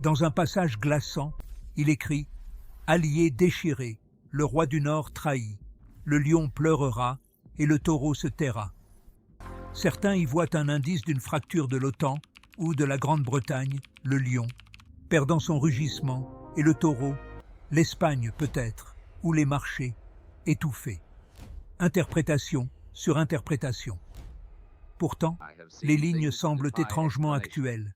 Dans un passage glaçant, il écrit « Alliés déchirés, le roi du Nord trahi, le lion pleurera et le taureau se taira ». Certains y voient un indice d'une fracture de l'OTAN ou de la Grande-Bretagne, le lion, perdant son rugissement, et le taureau, l'Espagne peut-être, ou les marchés, étouffés. Interprétation sur interprétation. Pourtant, les lignes semblent étrangement actuelles,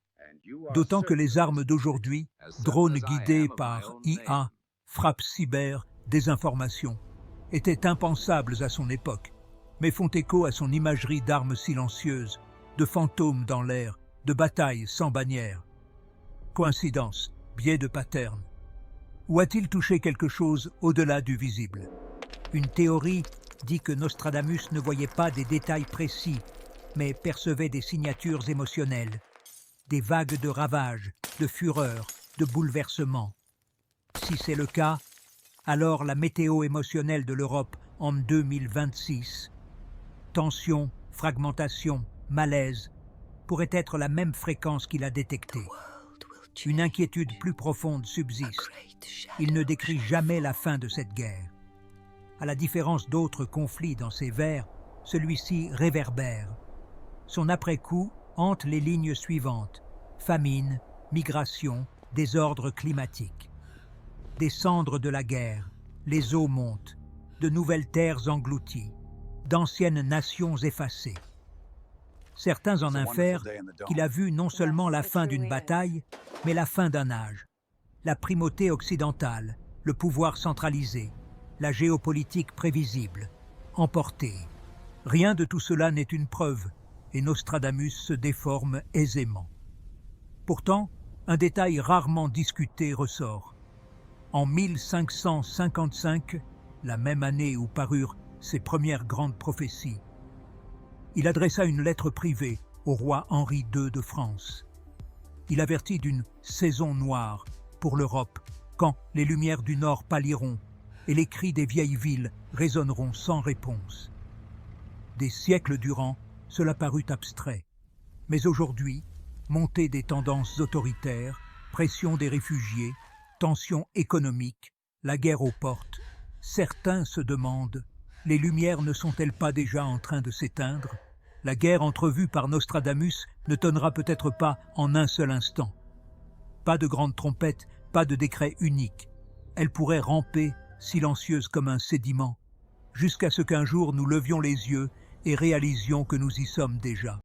d'autant que les armes d'aujourd'hui, drones guidés par IA, frappes cyber, désinformation, étaient impensables à son époque, mais font écho à son imagerie d'armes silencieuses, de fantômes dans l'air, de batailles sans bannière. Coïncidence, biais de pattern. Ou a-t-il touché quelque chose au-delà du visible? Une théorie dit que Nostradamus ne voyait pas des détails précis, mais percevait des signatures émotionnelles, des vagues de ravages, de fureur, de bouleversements. Si c'est le cas, alors la météo émotionnelle de l'Europe en 2026, tension, fragmentation, malaise, pourrait être la même fréquence qu'il a détectée. Une inquiétude plus profonde subsiste. Il ne décrit jamais la fin de cette guerre. À la différence d'autres conflits dans ses vers, celui-ci réverbère. Son après-coup hante les lignes suivantes: famine, migration, désordre climatique. Des cendres de la guerre, les eaux montent, de nouvelles terres englouties, d'anciennes nations effacées. Certains en infèrent qu'il a vu non seulement la fin d'une bataille, mais la fin d'un âge. La primauté occidentale, le pouvoir centralisé, la géopolitique prévisible, emportée. Rien de tout cela n'est une preuve, et Nostradamus se déforme aisément. Pourtant, un détail rarement discuté ressort. En 1555, la même année où parurent ses premières grandes prophéties, il adressa une lettre privée au roi Henri II de France. Il avertit d'une saison noire pour l'Europe, quand les lumières du Nord pâliront et les cris des vieilles villes résonneront sans réponse. Des siècles durant, cela parut abstrait. Mais aujourd'hui, montée des tendances autoritaires, pression des réfugiés, tensions économiques, la guerre aux portes, certains se demandent: les lumières ne sont-elles pas déjà en train de s'éteindre? La guerre entrevue par Nostradamus ne tonnera peut-être pas en un seul instant. Pas de grande trompette, pas de décret unique. Elle pourrait ramper, silencieuse comme un sédiment, jusqu'à ce qu'un jour nous levions les yeux et réalisions que nous y sommes déjà.